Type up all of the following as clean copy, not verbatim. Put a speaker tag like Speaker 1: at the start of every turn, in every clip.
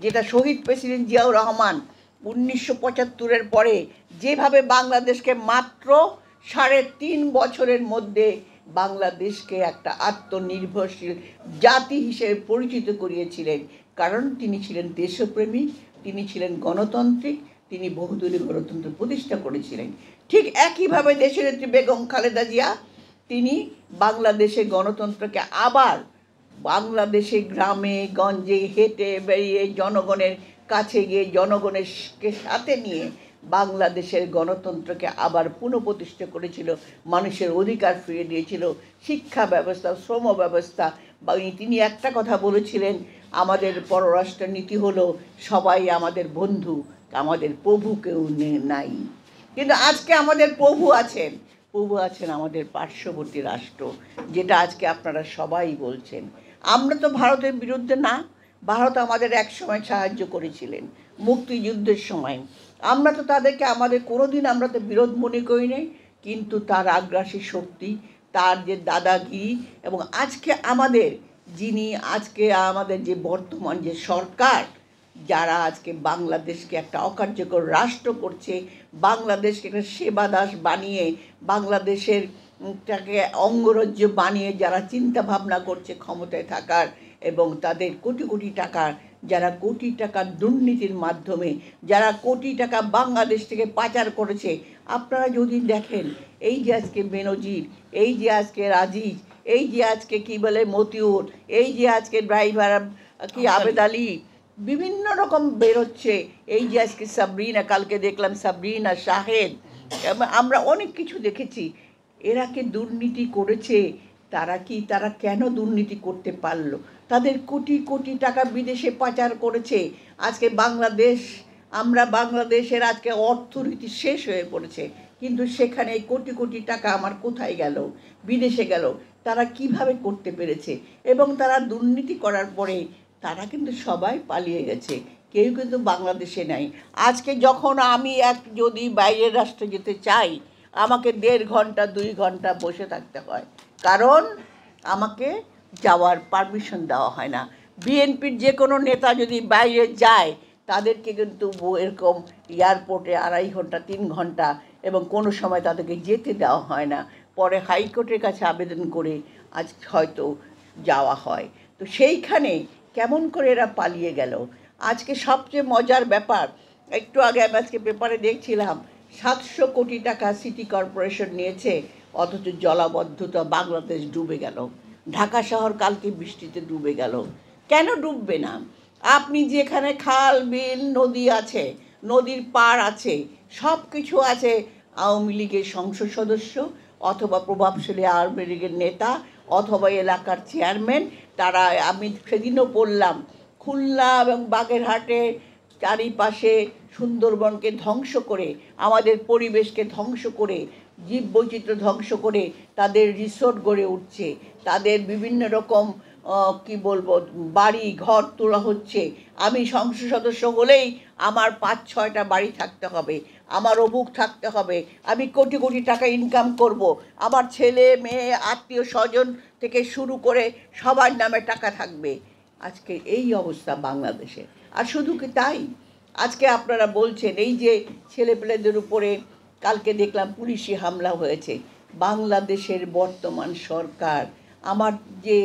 Speaker 1: যেটা শহীদ প্রেসিডেন্ট জিয়াউর রহমান 1975-এর পরে যেভাবে বাংলাদেশকে মাত্র 3.5 বছরের মধ্যে বাংলাদেশকে একটা আত্মনির্ভরশীল জাতি হিসেবে পরিচিত করিয়েছিলেন, কারণ তিনি ছিলেন দেশপ্রেমী, তিনি ছিলেন গণতান্ত্রিক, তিনি বহুদলীয় গণতন্ত্র প্রতিষ্ঠা করেছিলেন। ঠিক একইভাবে দেশনেত্রী বেগম খালেদা জিয়া তিনি বাংলাদেশে গণতন্ত্রকে আবার বাংলাদেশে গ্রামে গঞ্জে হেঁটে বেরিয়ে জনগণের কাছে গিয়ে জনগণেরকে সাথে নিয়ে বাংলাদেশের গণতন্ত্রকে আবার পুনঃপ্রতিষ্ঠা করেছিল, মানুষের অধিকার ফিরিয়ে দিয়েছিল, শিক্ষা ব্যবস্থা, শ্রম ব্যবস্থা। বা তিনি একটা কথা বলেছিলেন, আমাদের পররাষ্ট্র নীতি হলো সবাই আমাদের বন্ধু, আমাদের প্রভু কেউ নাই। কিন্তু আজকে আমাদের প্রভু আছেন আমাদের পার্শ্ববর্তী রাষ্ট্র, যেটা আজকে আপনারা সবাই বলছেন। আমরা তো ভারতের বিরুদ্ধে না, ভারত আমাদের এক সময় সাহায্য করেছিলেন মুক্তিযুদ্ধের সময়, আমরা তো তাদেরকে আমাদের কোনোদিন আমরা তো বিরোধ মনে করি নাই। কিন্তু তার আগ্রাসী শক্তি, তার যে দাদাগিরি, এবং আজকে আমাদের যে বর্তমান যে সরকার, যারা আজকে বাংলাদেশকে একটা অকার্যকর রাষ্ট্র করছে, বাংলাদেশকে একটা সেবা দাস বানিয়ে বাংলাদেশের টাকে অঙ্গরাজ্য বানিয়ে যারা চিন্তা ভাবনা করছে ক্ষমতায় থাকার, এবং তাদের কোটি কোটি টাকার যারা কোটি টাকার দুর্নীতির মাধ্যমে যারা কোটি টাকা বাংলাদেশ থেকে পাচার করেছে, আপনারা যদি দেখেন এই যে আজকে বেনজির, এই যে আজকে রাজিজ, এই যে আজকে কী বলে মতিউর, এই যে আজকে ড্রাইভার কি আবেদ আলী, বিভিন্ন রকম বেরোচ্ছে, এই যে আজকে সাবরিনা, কালকে দেখলাম সাবরিনা শাহেদ, আমরা অনেক কিছু দেখেছি। এরা কি দুর্নীতি করেছে? তারা কেন দুর্নীতি করতে পারলো? তাদের কোটি কোটি টাকা বিদেশে পাচার করেছে। আজকে বাংলাদেশের আজকে অর্থনীতি শেষ হয়ে পড়েছে, কিন্তু সেখানে কোটি কোটি টাকা আমার কোথায় গেল? বিদেশে গেল। তারা কিভাবে করতে পেরেছে? এবং তারা দুর্নীতি করার পরে তারা কিন্তু সবাই পালিয়ে গেছে, কেউ কিন্তু বাংলাদেশে নাই। আজকে যখন আমি যদি বাইরের রাষ্ট্রে যেতে চাই, আমাকে 1.5 ঘন্টা 2 ঘন্টা বসে থাকতে হয়, কারণ আমাকে যাওয়ার পারমিশন দেওয়া হয় না। বিএনপির যে কোনো নেতা যদি বাইরে যায়, তাদেরকে কিন্তু এরকম এয়ারপোর্টে 2.5 ঘন্টা 3 ঘন্টা, এবং কোনো সময় তাদেরকে যেতে দেওয়া হয় না। পরে হাইকোর্টের কাছে আবেদন করে আজ হয়তো যাওয়া হয়। তো সেইখানে কেমন করে এরা পালিয়ে গেল? আজকে সবচেয়ে মজার ব্যাপার, একটু আগে আমি আজকে পেপারে দেখছিলাম 700 কোটি টাকা সিটি কর্পোরেশন নিয়েছে, অথচ জলাবদ্ধতা বাংলাদেশ ডুবে গেল। ঢাকা শহর কালকে বৃষ্টিতে ডুবে গেল। কেন ডুববে না? আপনি যেখানে খাল বিল নদী আছে, নদীর পাড় আছে, সব কিছু আছে, আওয়ামী লীগের সংসদ সদস্য অথবা প্রভাবশালী আওয়ামী লীগের নেতা অথবা এলাকার চেয়ারম্যান, তারা, আমি সেদিনও পড়লাম, খুলনা এবং বাগেরহাটের চারিপাশে সুন্দরবনকে ধ্বংস করে, আমাদের পরিবেশকে ধ্বংস করে, জীববৈচিত্র্য ধ্বংস করে তাদের রিসোর্ট গড়ে উঠছে, তাদের বিভিন্ন রকম কি বলবো বাড়ি ঘর তোলা হচ্ছে। আমি সংসদ সদস্য হলেই আমার 5-6টা বাড়ি থাকতে হবে, আমার অমুক থাকতে হবে, আমি কোটি কোটি টাকা ইনকাম করব, আমার ছেলে মেয়ে আত্মীয় স্বজন থেকে শুরু করে সবার নামে টাকা থাকবে। আজকে এই অবস্থা বাংলাদেশে। আর শুধু কি তাই, আজকে আপনারা বলছেন এই যে ছেলেপেলেদের উপরে কালকে দেখলাম পুলিশি হামলা হয়েছে। বাংলাদেশের বর্তমান সরকার আমার যে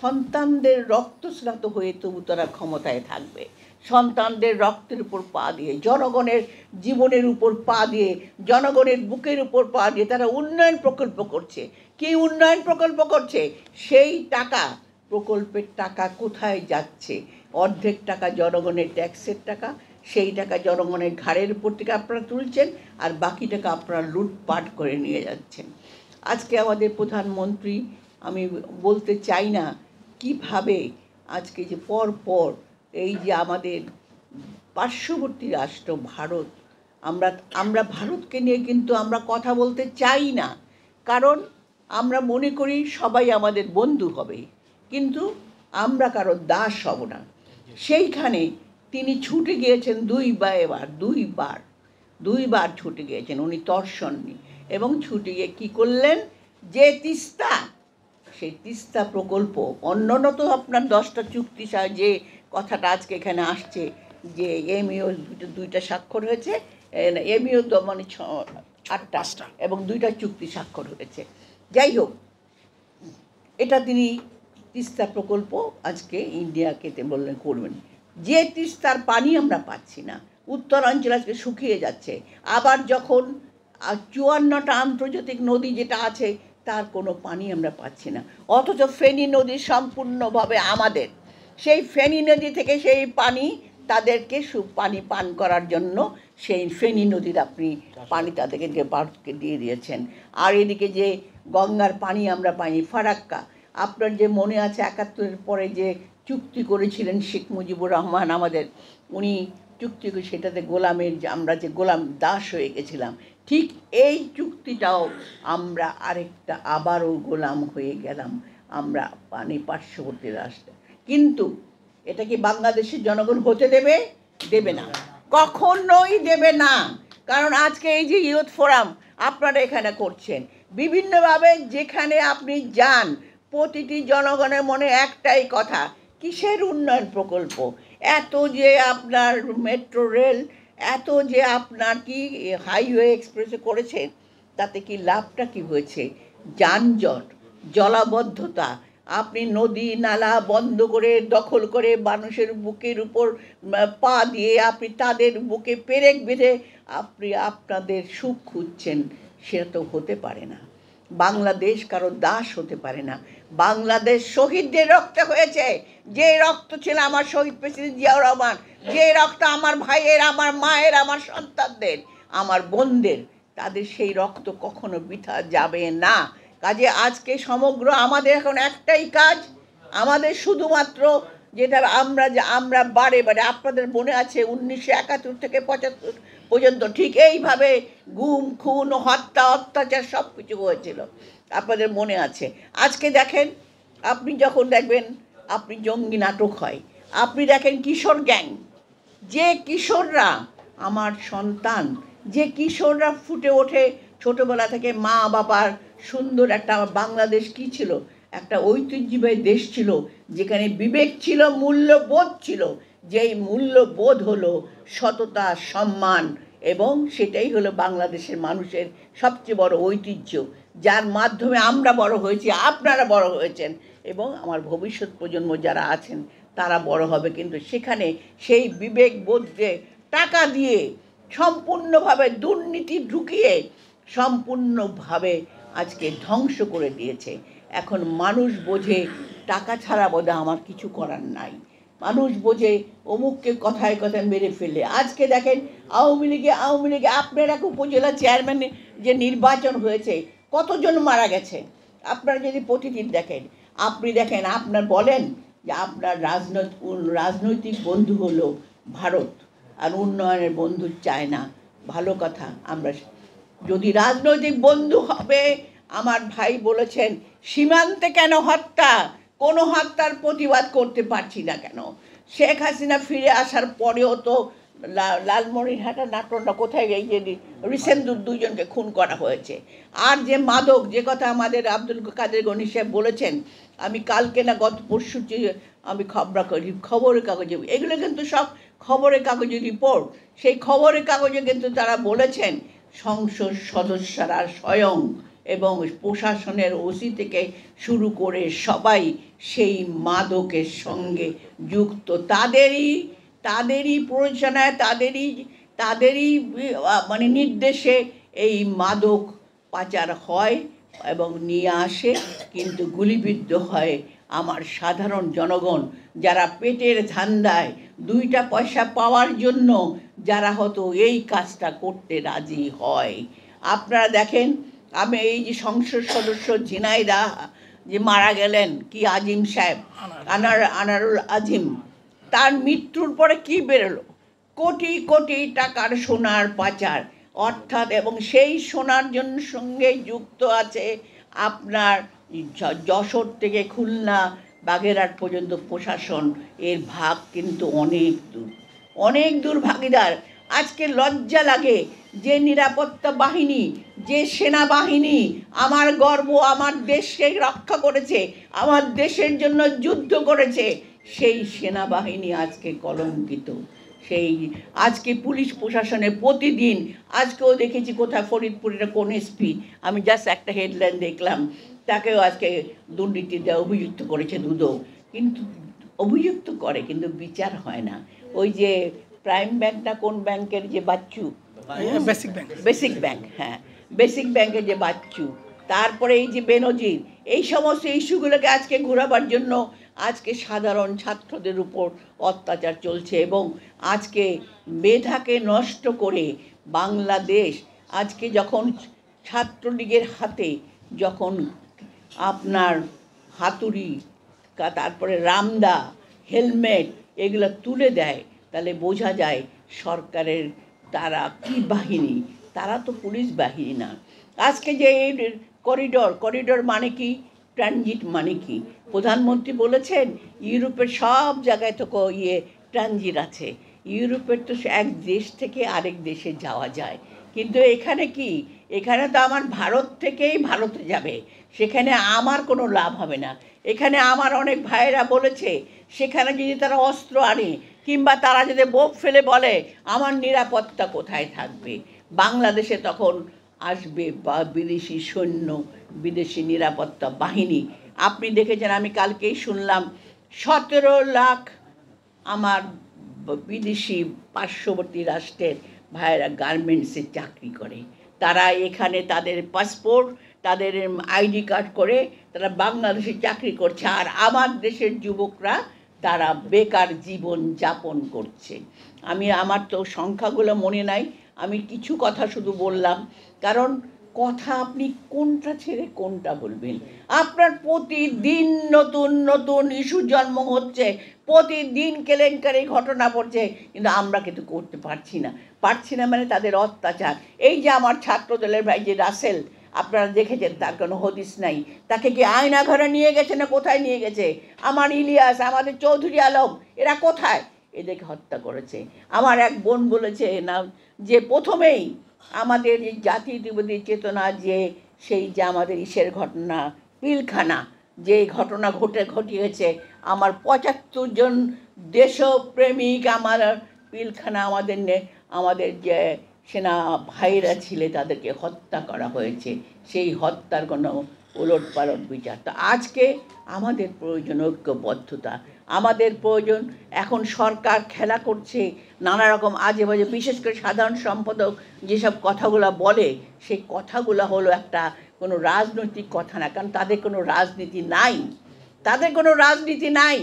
Speaker 1: সন্তানদের রক্তস্নাত হয়ে তবু তারা ক্ষমতায় থাকবে, সন্তানদের রক্তের উপর পা দিয়ে, জনগণের জীবনের উপর পা দিয়ে, জনগণের বুকের উপর পা দিয়ে তারা উন্নয়ন প্রকল্প করছে। কি উন্নয়ন প্রকল্প করছে? সেই টাকা, প্রকল্পের টাকা কোথায় যাচ্ছে? অর্ধেক টাকা জনগণের ট্যাক্সের টাকা, সেই টাকা জনগণের ঘাড়ের উপর থেকে আপনারা তুলছেন, আর বাকি টাকা আপনারা লুটপাট করে নিয়ে যাচ্ছেন। আজকে আমাদের প্রধানমন্ত্রী, আমি বলতে চাই না কিভাবে আজকে যে পর এই যে আমাদের পার্শ্ববর্তী রাষ্ট্র ভারত, আমরা ভারতকে নিয়ে কিন্তু আমরা কথা বলতে চাই না, কারণ আমরা মনে করি সবাই আমাদের বন্ধু হবে, কিন্তু আমরা কারো দাস হব না। সেইখানে তিনি ছুটে গিয়েছেন দুইবার ছুটে গিয়েছেন, উনি তর্ষণনি, এবং ছুটে গিয়ে কী করলেন, যে সেই তিস্তা প্রকল্প, অন্যান্য তো আপনার 10টা চুক্তি যে কথাটা আজকে এখানে আসছে, যে এমইও দুইটা স্বাক্ষর হয়েছে, এমইও তো মানে 8টা এবং 2টা চুক্তি স্বাক্ষর হয়েছে। যাই হোক, এটা তিনি তিস্তা প্রকল্প আজকে ইন্ডিয়াকে বললেন করবেন। যে তিস্তার পানি আমরা পাচ্ছি না, উত্তরাঞ্চল আজকে শুকিয়ে যাচ্ছে। আবার যখন 54টা আন্তর্জাতিক নদী যেটা আছে তার কোনো পানি আমরা পাচ্ছি না, অথচ ফেনী নদী সম্পূর্ণভাবে আমাদের। সেই ফেনী নদী থেকে সেই পানি তাদেরকে পানি পান করার জন্য সেই ফেনী নদীর আপনি পানি তাদেরকে ভারতকে দিয়ে দিয়েছেন। আর এদিকে যে গঙ্গার পানি আমরা পাইনি, ফারাক্কা, আপনার যে মনে আছে 71-এর পরে যে চুক্তি করেছিলেন শেখ মুজিবুর রহমান আমাদের, উনি চুক্তি করে সেটাতে গোলামের আমরা যে গোলাম দাস হয়ে গেছিলাম, ঠিক এই চুক্তিটাও আমরা আবারও গোলাম হয়ে গেলাম আমরা পার্শ্ববর্তী রাষ্ট্রে। কিন্তু এটা কি বাংলাদেশের জনগণ হতে দেবে না, কখনোই দেবে না। কারণ আজকে এই যে ইউথ ফোরাম আপনারা এখানে করছেন, বিভিন্নভাবে যেখানে আপনি যান প্রতিটি জনগণের মনে একটাই কথা, কিসের উন্নয়ন প্রকল্প, এত যে আপনার মেট্রো রেল, এত যে আপনার কি হাইওয়ে এক্সপ্রেসে করেছেন, তাতে কি লাভটা কি হয়েছে? যানজট, জলাবদ্ধতা, আপনি নদী নালা বন্ধ করে দখল করে মানুষের বুকের উপর পা দিয়ে আপনি তাদের বুকে পেরেক বেঁধে আপনি আপনাদের সুখ খুঁজছেন, সেটা তো হতে পারে না। বাংলাদেশ কারো দাস হতে পারে না। বাংলাদেশ শহীদদের রক্তে হয়েছে। যে রক্ত ছিল আমার শহীদ প্রেসিডেন্ট জিয়াউর রহমান, যে রক্ত আমার ভাইয়ের, আমার মায়ের, আমার সন্তানদের, আমার বোনদের, তাদের সেই রক্ত কখনো বৃথা যাবে না। কাজে আজকে সমগ্র আমাদের এখন একটাই কাজ, আমাদের শুধুমাত্র যেটা আমরা বারে বারে, আপনাদের মনে আছে 1971 থেকে 75 পর্যন্ত ঠিক এইভাবে গুম খুন হত্যা অত্যাচার সব কিছু হয়েছিল, আপনাদের মনে আছে। আজকে দেখেন, আপনি যখন দেখবেন আপনি জঙ্গি নাটক হয়, আপনি দেখেন কিশোর গ্যাং, যে কিশোররা আমার সন্তান, যে কিশোররা ফুটে ওঠে ছোটোবেলা থেকে মা বাবার সুন্দর একটা, বাংলাদেশ কী ছিল, একটা ঐতিহ্যবাহী দেশ ছিল, যেখানে বিবেক ছিল, মূল্যবোধ ছিল। যেই মূল্যবোধ হলো সততা, সম্মান, এবং সেটাই হলো বাংলাদেশের মানুষের সবচেয়ে বড় ঐতিহ্য, যার মাধ্যমে আমরা বড় হয়েছি, আপনারা বড় হয়েছেন, এবং আমার ভবিষ্যৎ প্রজন্ম যারা আছেন তারা বড় হবে। কিন্তু সেখানে সেই বিবেকবোধকে টাকা দিয়ে সম্পূর্ণভাবে দুর্নীতি ঢুকিয়ে সম্পূর্ণভাবে আজকে ধ্বংস করে দিয়েছে। এখন মানুষ বোঝে টাকা ছাড়া বোধহয় আমার কিছু করার নাই, মানুষ বোঝে অমুককে কথায় কথায় মেরে ফেলে। আজকে দেখেন আওয়ামী লীগে আপনার এক উপজেলা চেয়ারম্যান যে নির্বাচন হয়েছে, কতজন মারা গেছে আপনারা যদি প্রতিদিন দেখেন। আপনি দেখেন, আপনার বলেন যে আপনার রাজনৈতিক বন্ধু হলো ভারত, আর উন্নয়নের বন্ধু চায় না। ভালো কথা, আমরা যদি রাজনৈতিক বন্ধু হবে, আমার ভাই বলেছেন সীমান্তে কেন হত্যা, কোনো হত্যার প্রতিবাদ করতে পারছি না কেন? শেখ হাসিনা ফিরে আসার পরেও তো লালমনিরহাটা নাটোরটা কোথায় এই যে রিসেন্ট দুজনকে খুন করা হয়েছে। আর যে মাদক, যে কথা আমাদের আব্দুল কাদের গনি সাহেব বলেছেন, আমি কালকে না গত পরশু আমি খবরের কাগজে, এগুলো কিন্তু সব খবরের কাগজে রিপোর্ট, সেই খবরের কাগজে কিন্তু তারা বলেছেন সংসদ সদস্যরা স্বয়ং এবং প্রশাসনের ওসি থেকে শুরু করে সবাই সেই মাদকের সঙ্গে যুক্ত, তাদেরই প্ররোচনায়, তাদেরই মানে নির্দেশে এই মাদক পাচার হয় এবং নিয়ে আসে, কিন্তু গুলিবিদ্ধ হয় আমার সাধারণ জনগণ, যারা পেটের ধান্দায় 2টা পয়সা পাওয়ার জন্য যারা হয়তো এই কাজটা করতে রাজি হয়। আপনারা দেখেন, আমি এই যে সংসদ সদস্য ঝিনাইদা যে মারা গেলেন, কি আজিম সাহেব, আনারুল আজিম, তার মৃত্যুর পরে কি বেরোলো? কোটি কোটি টাকার সোনার পাচার, অর্থাৎ, এবং সেই সোনার জন্য সঙ্গে যুক্ত আছে আপনার যশোর থেকে খুলনা বাগেরহাট পর্যন্ত প্রশাসন, এর ভাগ কিন্তু অনেক দূর ভাগিদার। আজকে লজ্জা লাগে যে নিরাপত্তা বাহিনী, যে সেনাবাহিনী আমার গর্ব, আমার দেশকে রক্ষা করেছে, আমার দেশের জন্য যুদ্ধ করেছে, সেই সেনাবাহিনী আজকে কলঙ্কিত, সেই আজকে পুলিশ প্রশাসনে প্রতিদিন, আজকেও দেখেছি কোথায় ফরিদপুরের কোন এসপি, আমি জাস্ট একটা হেডলাইন দেখলাম, তাকেও আজকে দুর্নীতিতে অভিযুক্ত করেছে দুদক। কিন্তু অভিযুক্ত করে, কিন্তু বিচার হয় না। ওই যে প্রাইম ব্যাংক না কোন ব্যাংকের যে বাচ্চু, বেসিক ব্যাংক, হ্যাঁ বেসিক ব্যাংকের যে বাচ্চু, তারপরে এই যে বেনজির, এই সমস্ত ইস্যুগুলোকে আজকে ঘোরাবার জন্য আজকে সাধারণ ছাত্রদের উপর অত্যাচার চলছে। এবং আজকে মেধাকে নষ্ট করে বাংলাদেশ আজকে যখন ছাত্রলীগের হাতে যখন আপনার হাতুড়ি, তারপরে রামদা, হেলমেট এগুলো তুলে দেয়, তাহলে বোঝা যায় সরকারের তারা কী বাহিনী, তারা তো পুলিশ বাহিনী না। আজকে যে এই করিডোর মানে কি, ট্রানজিট মানে কি, প্রধানমন্ত্রী বলেছেন ইউরোপের সব জায়গায় তো ট্রানজিট আছে। ইউরোপের তো এক দেশ থেকে আরেক দেশে যাওয়া যায়, কিন্তু এখানে কি, এখানে তো আমার ভারত থেকেই ভারতে যাবে, সেখানে আমার কোনো লাভ হবে না। এখানে আমার অনেক ভাইয়েরা বলেছে সেখানে যদি তারা অস্ত্র আনে কিংবা তারা যদি বোম ফেলে বলে আমার নিরাপত্তা কোথায় থাকবে? বাংলাদেশে তখন আসবে বা বিদেশি সৈন্য, বিদেশি নিরাপত্তা বাহিনী। আপনি দেখেছেন, আমি কালকেই শুনলাম 17 লাখ আমার বিদেশি পার্শ্ববর্তী রাষ্ট্রের ভাইয়েরা গার্মেন্টসে চাকরি করে। তারা এখানে তাদের পাসপোর্ট, তাদের আইডি কার্ড করে তারা বাংলাদেশে চাকরি করছে, আর আমার দেশের যুবকরা তারা বেকার জীবন যাপন করছে। আমার তো সংখ্যাগুলো মনে নাই, আমি কিছু কথা শুধু বললাম, কারণ কথা আপনি কোনটা ছেড়ে কোনটা বলবেন? আপনার প্রতিদিন নতুন নতুন ইস্যু জন্ম হচ্ছে, প্রতিদিন কেলেঙ্কারি ঘটনা পড়ছে, কিন্তু আমরা কিন্তু করতে পারছি না মানে তাদের অত্যাচার। এই যে আমার ছাত্রদলের ভাই যে রাসেল, আপনারা দেখেছেন, তার কোনো হদিস নাই, তাকে কি আয়না ঘরে নিয়ে গেছে না কোথায় নিয়ে গেছে? আমার ইলিয়াস, আমাদের চৌধুরী আলম, এরা কোথায়? এদেরকে হত্যা করেছে। আমার এক বোন বলেছে না যে প্রথমেই আমাদের জাতীয়তাবাদী চেতনা, যে সেই যে আমাদের ইসের ঘটনা, পিলখানা যে ঘটনা ঘটিয়েছে, আমার 75 জন দেশপ্রেমিক আমার পিলখানা আমাদের যে সেনা ভাইরা ছিলে তাদেরকে হত্যা করা হয়েছে। সেই হত্যার কোনো ওলটপালট বিচার। তো আজকে আমাদের প্রয়োজন ঐক্যবদ্ধতা, আমাদের প্রয়োজন। এখন সরকার খেলা করছে নানা রকম আজে বাজে, বিশেষ করে সাধারণ সম্পাদক যেসব কথাগুলো বলে, সেই কথাগুলো হলো একটা কোনো রাজনৈতিক কথা না, কারণ তাদের কোনো রাজনীতি নাই,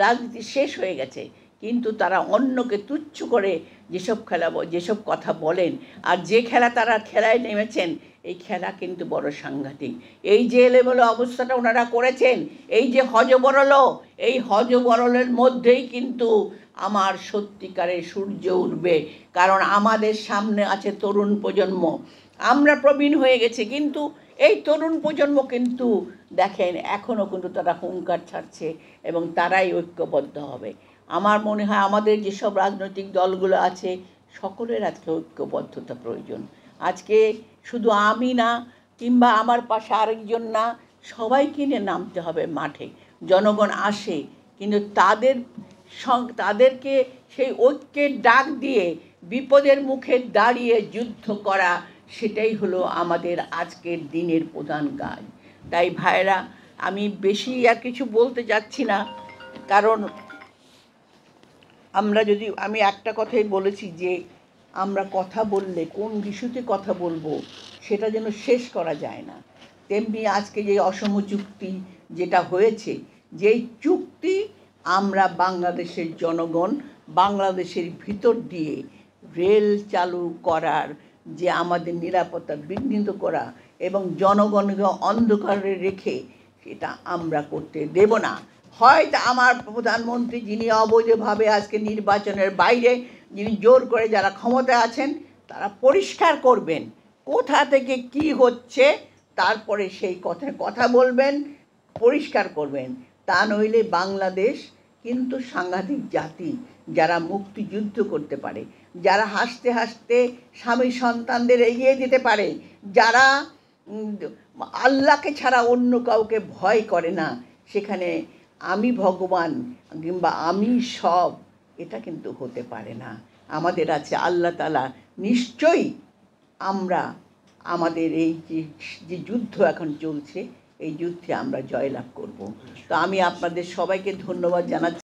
Speaker 1: রাজনীতি শেষ হয়ে গেছে। কিন্তু তারা অন্যকে তুচ্ছ করে যেসব কথা বলেন, আর যে খেলা তারা খেলায় নেমেছেন, এই খেলা কিন্তু বড় সাংঘাতিক। এই যে এলোমেলো অবস্থাটা ওনারা করেছেন, এই যে হজবরল, এই হজবরলের মধ্যেই কিন্তু আমার সত্যিকারের সূর্য উঠবে। কারণ আমাদের সামনে আছে তরুণ প্রজন্ম, আমরা প্রবীণ হয়ে গেছি, কিন্তু এই তরুণ প্রজন্ম কিন্তু দেখেন এখনও কিন্তু তারা হুঙ্কার ছাড়ছে এবং তারাই ঐক্যবদ্ধ হবে। আমার মনে হয় আমাদের যেসব রাজনৈতিক দলগুলো আছে সকলের আজকে ঐক্যবদ্ধতা প্রয়োজন। আজকে শুধু আমি না কিংবা আমার পাশে আরেকজন না, সবাইকে নিয়ে নামতে হবে মাঠে। জনগণ আসে, কিন্তু তাদেরকে সেই ঐক্যের ডাক দিয়ে বিপদের মুখে দাঁড়িয়ে যুদ্ধ করা, সেটাই হলো আমাদের আজকের দিনের প্রধান কাজ। তাই ভাইরা, আমি বেশি আর কিছু বলতে যাচ্ছি না, কারণ আমি একটা কথাই বলেছি যে আমরা কথা বললে কোন ইস্যুতে কথা বলবো সেটা যেন শেষ করা যায় না। তেমনি আজকে যে অসম চুক্তি যেটা হয়েছে, যেই চুক্তি আমরা বাংলাদেশের জনগণ বাংলাদেশের ভিতর দিয়ে রেল চালু করার, যে আমাদের নিরাপত্তা বিঘ্নিত করা এবং জনগণকে অন্ধকারে রেখে সেটা আমরা করতে দেব না। হয়তো আমার প্রধানমন্ত্রী, যিনি অবৈধভাবে আজকে নির্বাচনের বাইরে, যিনি জোর করে যারা ক্ষমতায় আছেন, তারা পরিষ্কার করবেন কোথা থেকে কি হচ্ছে, তারপরে সেই কথায় কথা বলবেন, পরিষ্কার করবেন। তা নইলে বাংলাদেশ কিন্তু সাংঘাতিক জাতি, যারা মুক্তিযুদ্ধ করতে পারে, যারা হাসতে হাসতে স্বামী সন্তানদের এগিয়ে দিতে পারে, যারা আল্লাহকে ছাড়া অন্য কাউকে ভয় করে না, সেখানে আমি ভগবান কিংবা আমি সব, এটা কিন্তু হতে পারে না। আমাদের আছে আল্লাহ তাআলা নিশ্চয়ই আমরা আমাদের এই যে যুদ্ধ এখন চলছে এই যুদ্ধে আমরা জয়লাভ করব। তো আমি আপনাদের সবাইকে ধন্যবাদ জানাচ্ছি।